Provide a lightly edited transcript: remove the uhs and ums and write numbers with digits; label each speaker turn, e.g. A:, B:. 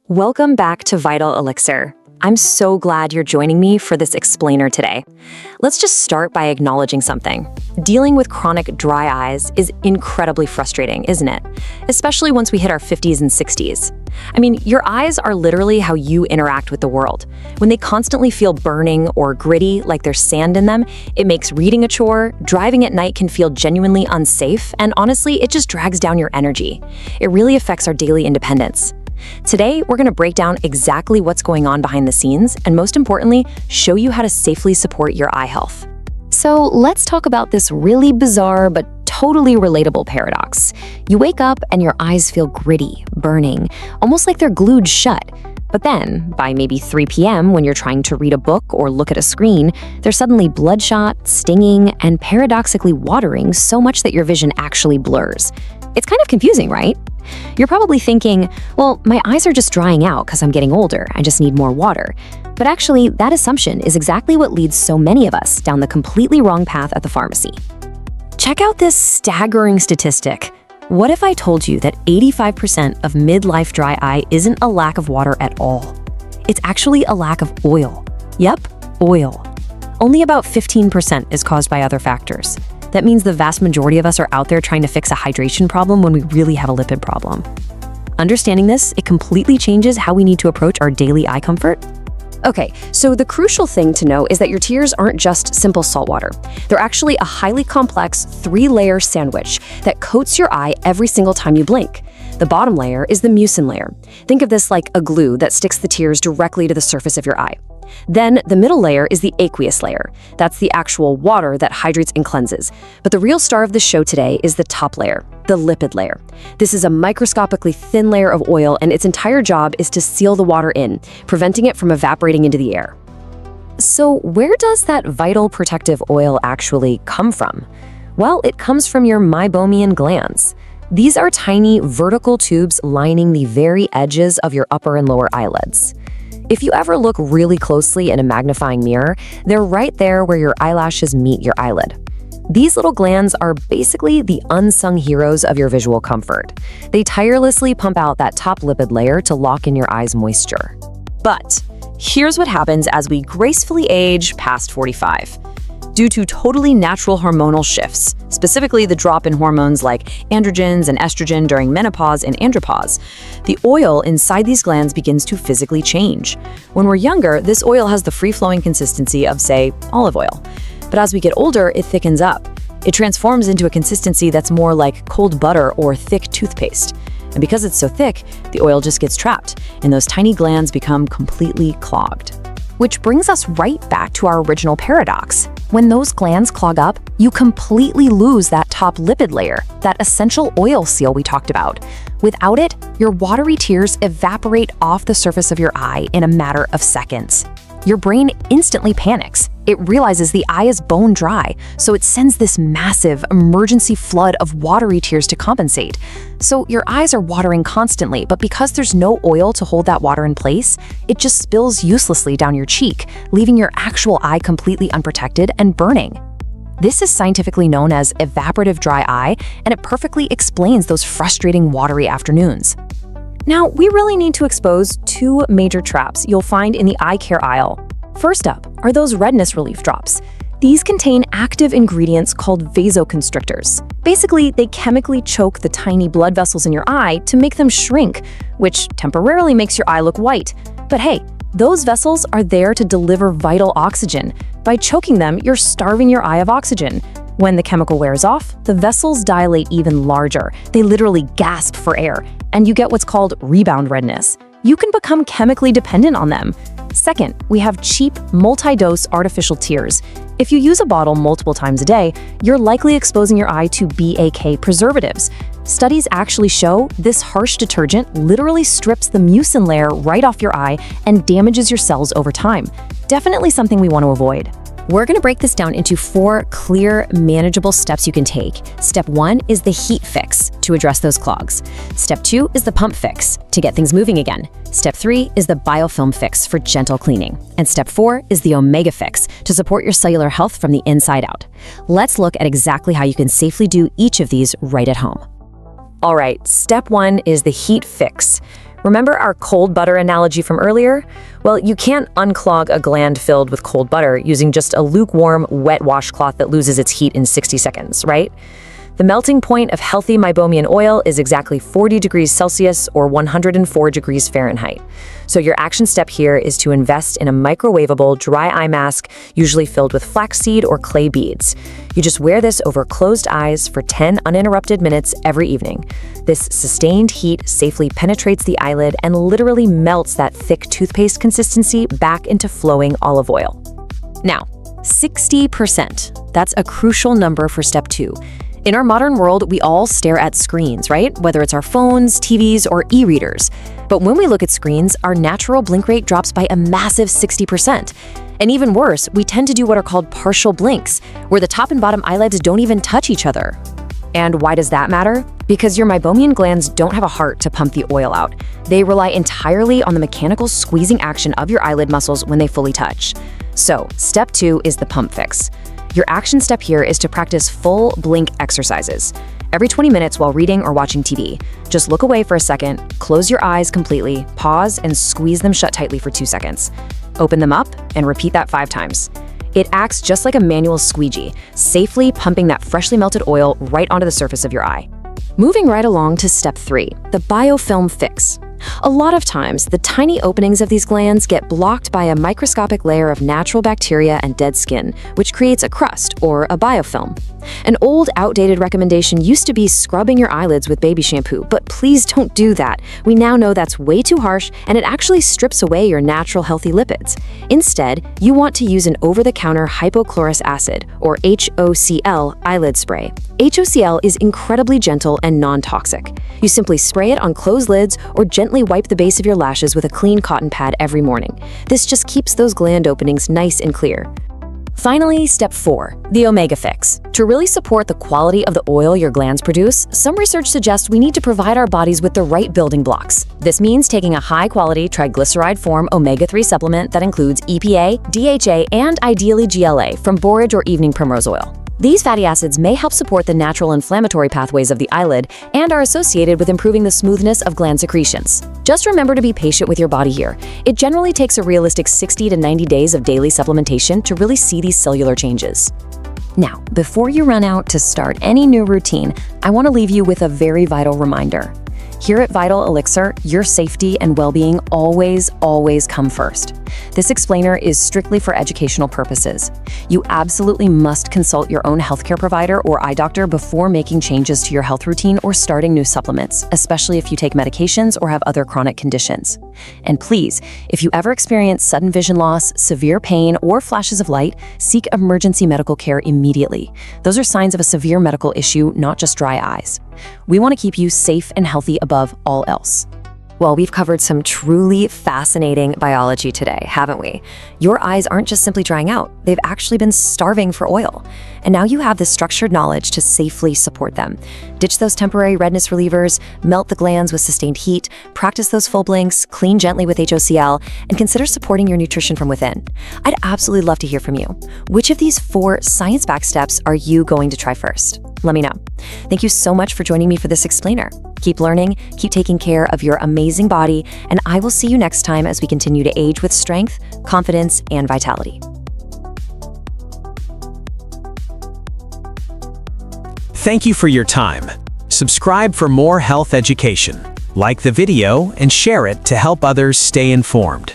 A: Welcome back to Vital Elixir. I'm so glad you're joining me for this explainer today. Let's just start by acknowledging something. Dealing with chronic dry eyes is incredibly frustrating, isn't it? Especially once we hit our 50s and 60s. I mean, your eyes are literally how you interact with the world. When they constantly feel burning or gritty, like there's sand in them, it makes reading a chore, driving at night can feel genuinely unsafe, and honestly, it just drags down your energy. It really affects our daily independence. Today, we're going to break down exactly what's going on behind the scenes and, most importantly, show you how to safely support your eye health. So let's talk about this really bizarre but totally relatable paradox. You wake up and your eyes feel gritty, burning, almost like they're glued shut. But then, by maybe 3 p.m. when you're trying to read a book or look at a screen, they're suddenly bloodshot, stinging, and paradoxically watering so much that your vision actually blurs. It's kind of confusing, right? You're probably thinking, well, my eyes are just drying out because I'm getting older, I just need more water. But actually, that assumption is exactly what leads so many of us down the completely wrong path at the pharmacy. Check out this staggering statistic. What if I told you that 85% of midlife dry eye isn't a lack of water at all? It's actually a lack of oil. Yep, oil. Only about 15% is caused by other factors. That means the vast majority of us are out there trying to fix a hydration problem when we really have a lipid problem. Understanding this, it completely changes how we need to approach our daily eye comfort. Okay, so the crucial thing to know is that your tears aren't just simple salt water. They're actually a highly complex 3-layer sandwich that coats your eye every single time you blink. The bottom layer is the mucin layer. Think of this like a glue that sticks the tears directly to the surface of your eye. Then the middle layer is the aqueous layer. That's the actual water that hydrates and cleanses. But the real star of the show today is the top layer, the lipid layer. This is a microscopically thin layer of oil, and its entire job is to seal the water in, preventing it from evaporating into the air. So where does that vital protective oil actually come from? Well, it comes from your Meibomian glands. These are tiny vertical tubes lining the very edges of your upper and lower eyelids. If you ever look really closely in a magnifying mirror, they're right there where your eyelashes meet your eyelid. These little glands are basically the unsung heroes of your visual comfort. They tirelessly pump out that top lipid layer to lock in your eye's moisture. But here's what happens as we gracefully age past 45. Due to totally natural hormonal shifts, specifically the drop in hormones like androgens and estrogen during menopause and andropause, the oil inside these glands begins to physically change. When we're younger, this oil has the free-flowing consistency of, say, olive oil. But as we get older, it thickens up. It transforms into a consistency that's more like cold butter or thick toothpaste. And because it's so thick, the oil just gets trapped, and those tiny glands become completely clogged. Which brings us right back to our original paradox. When those glands clog up, you completely lose that top lipid layer, that essential oil seal we talked about. Without it, your watery tears evaporate off the surface of your eye in a matter of seconds. Your brain instantly panics. It realizes the eye is bone dry, so it sends this massive emergency flood of watery tears to compensate. So your eyes are watering constantly, but because there's no oil to hold that water in place, it just spills uselessly down your cheek, leaving your actual eye completely unprotected and burning. This is scientifically known as evaporative dry eye, and it perfectly explains those frustrating watery afternoons. Now, we really need to expose 2 major traps you'll find in the eye care aisle. First up are those Redness Relief drops. These contain active ingredients called vasoconstrictors. Basically, they chemically choke the tiny blood vessels in your eye to make them shrink, which temporarily makes your eye look white. But hey, those vessels are there to deliver vital oxygen. By choking them, you're starving your eye of oxygen. When the chemical wears off, the vessels dilate even larger. They literally gasp for air, and you get what's called rebound redness. You can become chemically dependent on them. Second, we have cheap, multi-dose artificial tears. If you use a bottle multiple times a day, you're likely exposing your eye to BAK preservatives. Studies actually show this harsh detergent literally strips the mucin layer right off your eye and damages your cells over time. Definitely something we want to avoid. We're going to break this down into 4 clear, manageable steps you can take. Step 1 is the heat fix to address those clogs. Step 2 is the pump fix to get things moving again. Step 3 is the biofilm fix for gentle cleaning. And step 4 is the omega fix to support your cellular health from the inside out. Let's look at exactly how you can safely do each of these right at home. All right, step 1 is the heat fix. Remember our cold butter analogy from earlier? Well, you can't unclog a gland filled with cold butter using just a lukewarm, wet washcloth that loses its heat in 60 seconds, right? The melting point of healthy Meibomian oil is exactly 40 degrees Celsius or 104 degrees Fahrenheit. So your action step here is to invest in a microwavable dry eye mask, usually filled with flaxseed or clay beads. You just wear this over closed eyes for 10 uninterrupted minutes every evening. This sustained heat safely penetrates the eyelid and literally melts that thick toothpaste consistency back into flowing olive oil. Now, 60%. That's a crucial number for step 2. In our modern world, we all stare at screens, right? Whether it's our phones, TVs, or e-readers. But when we look at screens, our natural blink rate drops by a massive 60%. And even worse, we tend to do what are called partial blinks, where the top and bottom eyelids don't even touch each other. And why does that matter? Because your Meibomian glands don't have a heart to pump the oil out. They rely entirely on the mechanical squeezing action of your eyelid muscles when they fully touch. So, step 2 is the pump fix. Your action step here is to practice full blink exercises. Every 20 minutes while reading or watching TV, just look away for a second, close your eyes completely, pause, and squeeze them shut tightly for 2 seconds. Open them up and repeat that 5 times. It acts just like a manual squeegee, safely pumping that freshly melted oil right onto the surface of your eye. Moving right along to step 3, the biofilm fix. A lot of times, the tiny openings of these glands get blocked by a microscopic layer of natural bacteria and dead skin, which creates a crust, or a biofilm. An old, outdated recommendation used to be scrubbing your eyelids with baby shampoo, but please don't do that. We now know that's way too harsh, and it actually strips away your natural healthy lipids. Instead, you want to use an over-the-counter hypochlorous acid, or HOCl, eyelid spray. HOCl is incredibly gentle and non-toxic. You simply spray it on closed lids or gently wipe the base of your lashes with a clean cotton pad every morning. This just keeps those gland openings nice and clear. Finally, step 4, the omega fix. To really support the quality of the oil your glands produce, some research suggests we need to provide our bodies with the right building blocks. This means taking a high-quality triglyceride form omega-3 supplement that includes EPA, DHA, and ideally GLA from borage or evening primrose oil. These fatty acids may help support the natural inflammatory pathways of the eyelid and are associated with improving the smoothness of gland secretions. Just remember to be patient with your body here. It generally takes a realistic 60 to 90 days of daily supplementation to really see these cellular changes. Now, before you run out to start any new routine, I want to leave you with a very vital reminder. Here at Vital Elixir, your safety and well-being always come first. This explainer is strictly for educational purposes. You absolutely must consult your own healthcare provider or eye doctor before making changes to your health routine or starting new supplements, especially if you take medications or have other chronic conditions. And please, if you ever experience sudden vision loss, severe pain, or flashes of light, seek emergency medical care immediately. Those are signs of a severe medical issue, not just dry eyes. We want to keep you safe and healthy above all else. Well, we've covered some truly fascinating biology today, haven't we? Your eyes aren't just simply drying out, they've actually been starving for oil. And now you have the structured knowledge to safely support them. Ditch those temporary redness relievers, melt the glands with sustained heat, practice those full blinks, clean gently with HOCl, and consider supporting your nutrition from within. I'd absolutely love to hear from you. Which of these 4 science-backed steps are you going to try first? Let me know. Thank you so much for joining me for this explainer. Keep learning, keep taking care of your amazing body, and I will see you next time as we continue to age with strength, confidence, and vitality.
B: Thank you for your time. Subscribe for more health education. Like the video and share it to help others stay informed.